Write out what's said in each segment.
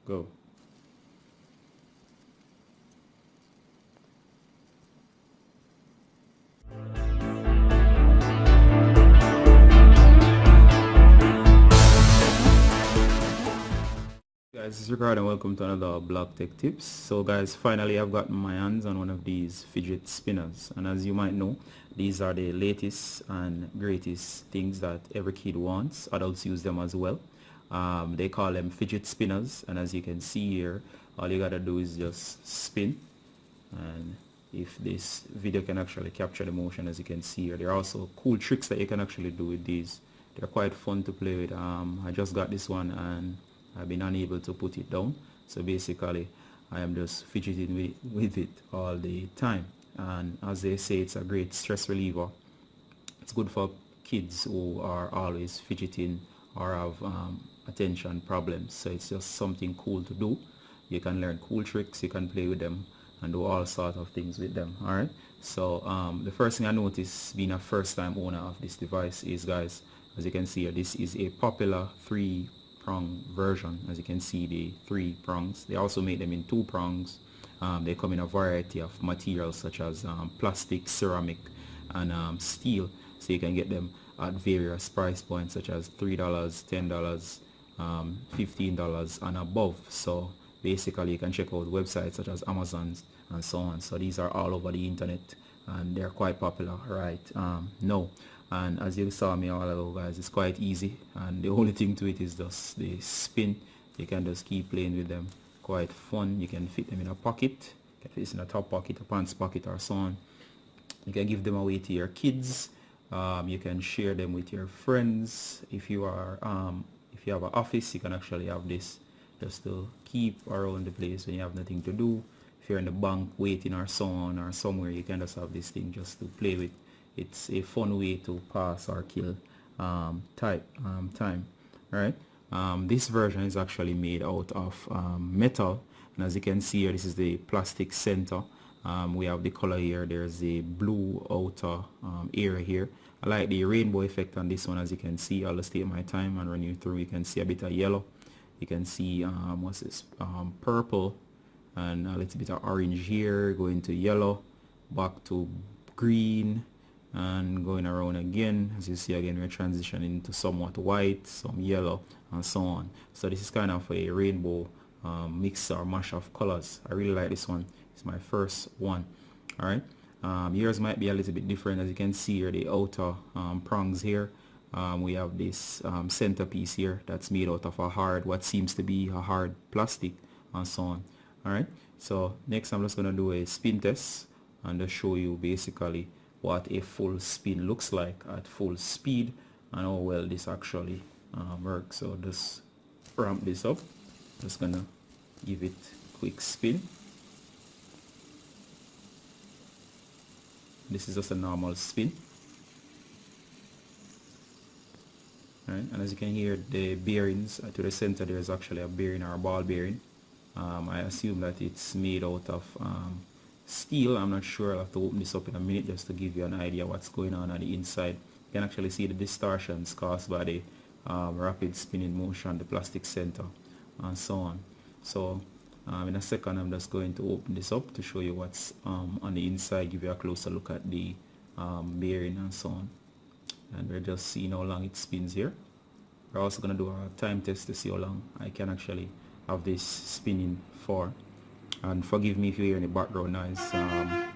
Go. Guys, this is Ricardo and welcome to another Blog Tech Tips. So guys, finally I've gotten my hands on one of these fidget spinners, and as you might know, these are the latest and greatest things that every kid wants. Adults use them as well. They call them fidget spinners, and as you can see here, all you gotta do is just spin. And if this video can actually capture the motion, as you can see here, there are also cool tricks that you can actually do with these. They're quite fun to play with. I just got this one and I've been unable to put it down, so basically I am just fidgeting with it all the time. And as they say, it's a great stress reliever. It's good for kids who are always fidgeting or have attention problems, so it's just something cool to do. You can learn cool tricks, you can play with them and do all sorts of things with them. Alright, so the first thing I noticed being a first time owner of this device is, guys, as you can see here, this is a popular 3-prong version. As you can see, the 3 prongs. They also make them in 2 prongs. They come in a variety of materials such as plastic, ceramic and steel, so you can get them at various price points such as $3, $10, $15 and above. So basically you can check out websites such as Amazon and so on. So these are all over the internet and they're quite popular right now. And as you saw me all ago, guys, it's quite easy, and the only thing to it is just the spin. You can just keep playing with them. Quite fun. You can fit them in a pocket, you can fit this in a top pocket, a pants pocket or so on. You can give them away to your kids. You can share them with your friends. If you are if you have an office, you can actually have this just to keep around the place when you have nothing to do. If you're in the bank waiting or so on, or somewhere, you can just have this thing just to play with. It's a fun way to pass or kill time. Alright, this version is actually made out of metal, and as you can see here, this is the plastic center. We have the color here. There's a blue outer area here. I like the rainbow effect on this one. As you can see, I'll just take my time and run you through. You can see a bit of yellow, you can see what's this, purple, and a little bit of orange here, going to yellow, back to green, and going around again. As you see, again, we're transitioning to somewhat white, some yellow and so on. So this is kind of a rainbow mix or mash of colors. I really like this one. It's my first one. Alright, yours might be a little bit different. As you can see here, the outer prongs here, we have this centerpiece here that's made out of what seems to be a hard plastic and so on. Alright, so next I'm just going to do a spin test and just show you basically what a full spin looks like at full speed and how well this actually works. So just ramp this up. Just gonna give it a quick spin. This is just a normal spin. Right, and as you can hear, the bearings to the center, there is actually a bearing or a ball bearing. I assume that it's made out of steel. I'm not sure. I'll have to open this up in a minute just to give you an idea what's going on the inside. You can actually see the distortions caused by the rapid spinning motion, the plastic center and so on. So in a second I'm just going to open this up to show you what's on the inside, give you a closer look at the bearing and so on. And we're just seeing how long it spins here. We're also going to do a time test to see how long I can actually have this spinning for. And forgive me if you hear any background noise. Yeah,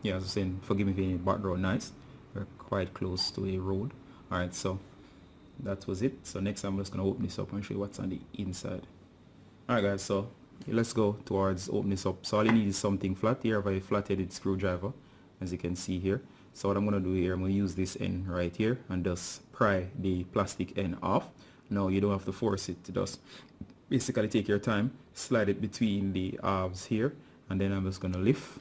as I was saying, forgive me if you hear any background noise. We're quite close to a road. Alright, so that was it. So next I'm just going to open this up and show you what's on the inside. Alright guys, so let's go towards opening this up. So all you need is something flat. Here I have a flat-headed screwdriver, as you can see here. So what I'm going to do here, I'm going to use this end right here and just pry the plastic end off. Now you don't have to force it, to just basically take your time, slide it between the halves here, and then I'm just going to lift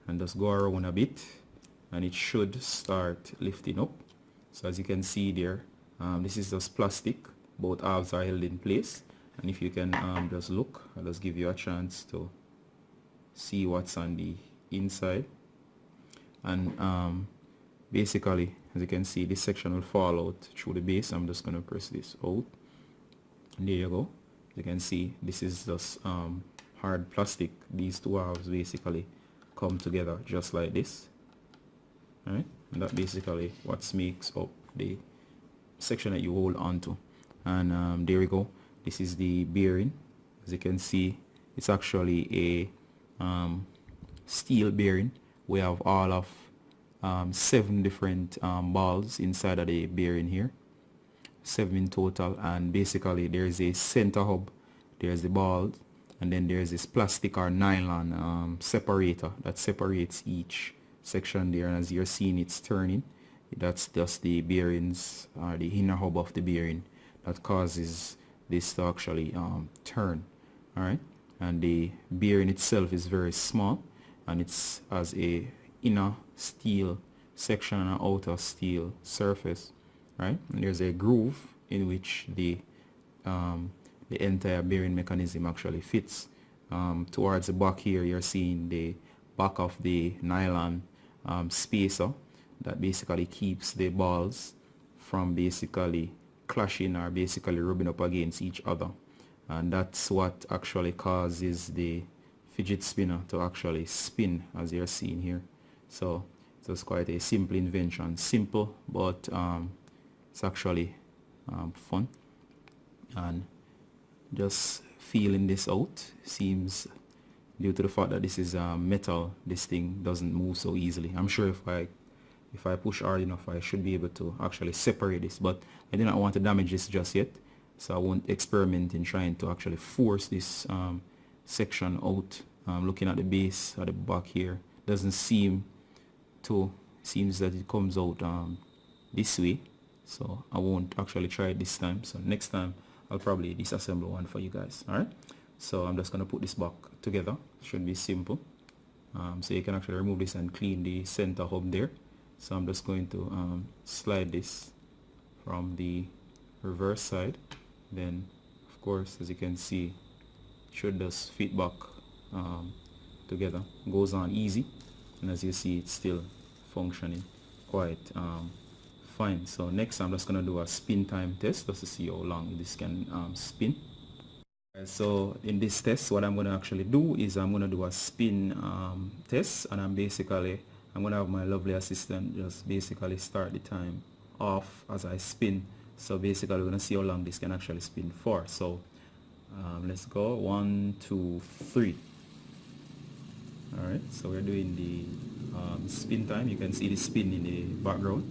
and just go around a bit, and it should start lifting up. So as you can see there, this is just plastic. Both halves are held in place, and if you can just look, I'll just give you a chance to see what's on the inside. And basically, as you can see, this section will fall out through the base. I'm just going to press this out, and there you go. You can see this is just hard plastic. These two halves basically come together just like this. Alright, and that basically what makes up the section that you hold on to. And there we go. This is the bearing. As you can see, it's actually a steel bearing. We have all of 7 different balls inside of the bearing here, 7 in total, and basically there's a center hub, there's the balls, and then there's this plastic or nylon separator that separates each section there. And as you're seeing, it's turning. That's just the bearings, or the inner hub of the bearing, that causes this to actually turn. Alright, and the bearing itself is very small, and it's as a inner steel section and an outer steel surface, right? And there's a groove in which the entire bearing mechanism actually fits. Towards the back here, you're seeing the back of the nylon spacer that basically keeps the balls from basically clashing or basically rubbing up against each other, and that's what actually causes the fidget spinner to actually spin, as you're seeing here. So it was quite a simple invention, simple, but it's actually fun. And just feeling this out, seems due to the fact that this is metal, this thing doesn't move so easily. I'm sure if I push hard enough, I should be able to actually separate this, but I do not want to damage this just yet, so I won't experiment in trying to actually force this section out. Looking at the base at the back here, doesn't seem to, seems that it comes out this way, so I won't actually try it this time. So next time I'll probably disassemble one for you guys. Alright, so I'm just going to put this back together. Should be simple. So you can actually remove this and clean the center hub there. So I'm just going to slide this from the reverse side. Then of course, as you can see, it should just fit back together. Goes on easy, and as you see, it's still functioning quite fine. So next I'm just going to do a spin time test just to see how long this can spin. So in this test, what I'm going to actually do is I'm going to do a spin test, and I'm going to have my lovely assistant just basically start the time off as I spin. So basically we're going to see how long this can actually spin for. So let's go. 1, 2, 3. Alright, so we're doing the spin time. You can see the spin in the background.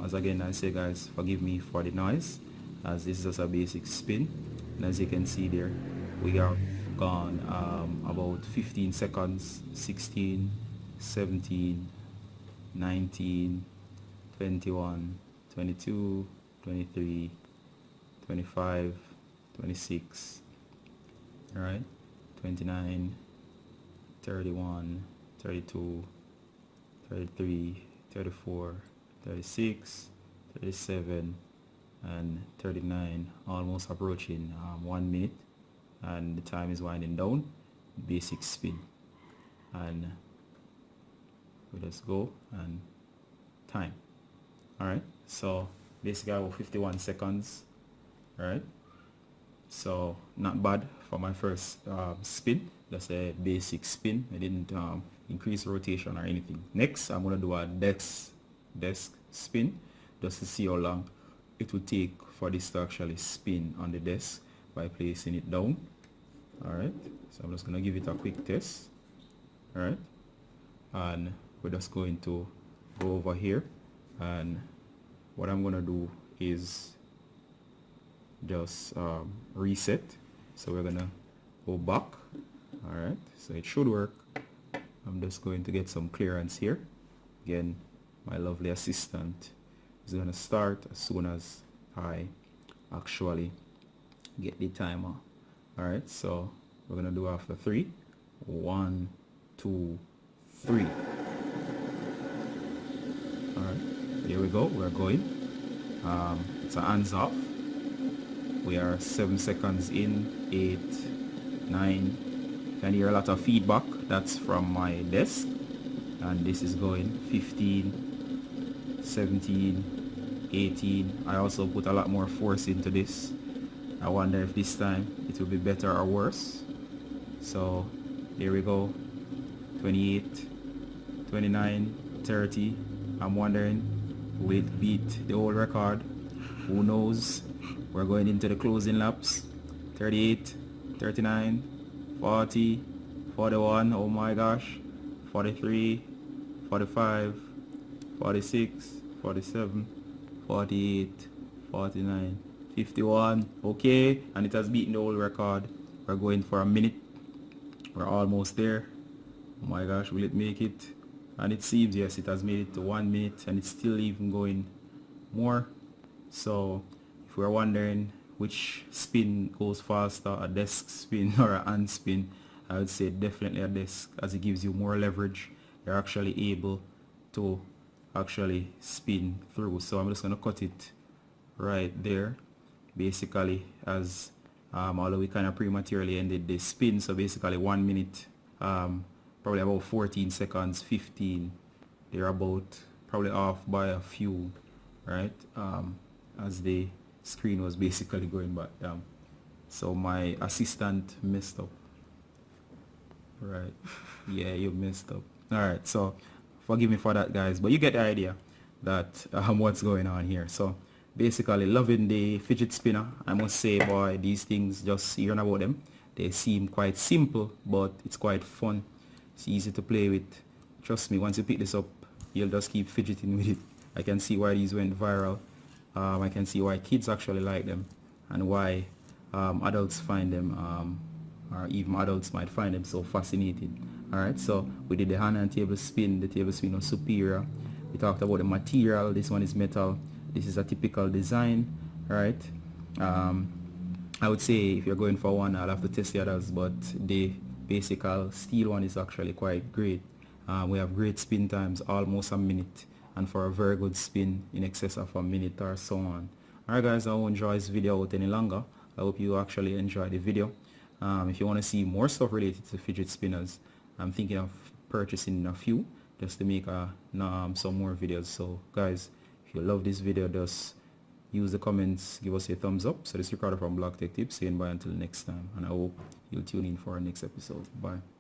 As again I say, guys, forgive me for the noise, as this is just a basic spin. And as you can see there, we have gone about 15 seconds, 16, 17, 19, 21, 22, 23, 25, 26, alright, 29, 31, 32, 33, 34, 36, 37, and 39, almost approaching 1 minute, and the time is winding down. Basic spin, and we just go and time. Alright, so basically about 51 seconds. Alright, so not bad for my first spin. That's a basic spin. I didn't increase rotation or anything. Next I'm going to do a desk spin just to see how long it would take for this to actually spin on the desk by placing it down. Alright, so I'm just going to give it a quick test. Alright, and we're just going to go over here, and what I'm going to do is just reset. So we're going to go back. Alright, so it should work. I'm just going to get some clearance here. Again, my lovely assistant is going to start as soon as I actually get the timer. Alright, so we're going to do after 3. 1, 2, 3. Alright, here we go, we're going. It's a hands off. We are 7 seconds in, 8, 9. You can hear a lot of feedback. That's from my desk. And this is going 15, 17, 18. I also put a lot more force into this. I wonder if this time it will be better or worse. So here we go. 28, 29, 30. I'm wondering, will it beat the old record? Who knows? We're going into the closing laps. 38, 39, 40, 41, oh my gosh, 43, 45, 46, 47, 48, 49, 51. Okay, and it has beaten the old record. We're going for a minute. We're almost there. Oh my gosh, will it make it? And it seems, yes, it has made it to 1 minute, and it's still even going more. So if we're wondering which spin goes faster, a desk spin or a hand spin, I would say definitely a desk, as it gives you more leverage. You're actually able to actually spin through. So I'm just going to cut it right there, basically, as although we kind of prematurely ended the spin. So basically 1 minute, probably about 14 seconds, 15, they're about probably off by a few, right, as the screen was basically going back down. So my assistant messed up. Right. Yeah, you messed up. Alright, so forgive me for that, guys, but you get the idea that what's going on here. So basically loving the fidget spinner. I must say, boy, these things, just hearing about them, they seem quite simple, but it's quite fun. It's easy to play with. Trust me, once you pick this up, you'll just keep fidgeting with it. I can see why these went viral. I can see why kids actually like them, and why adults find them, or even adults might find them so fascinating. Alright, so we did the hand and table spin. The table spin was superior. We talked about the material. This one is metal. This is a typical design. Alright, I would say if you're going for one, I'll have to test the others, but the basic steel one is actually quite great. We have great spin times, almost a minute, and for a very good spin, in excess of a minute or so on. Alright guys, I won't draw this video out any longer. I hope you actually enjoyed the video. If you want to see more stuff related to fidget spinners, I'm thinking of purchasing a few just to make some more videos. So guys, if you love this video, just use the comments, give us a thumbs up. So this is Ricardo from Block Tech Tips saying bye until next time, and I hope you'll tune in for our next episode. Bye.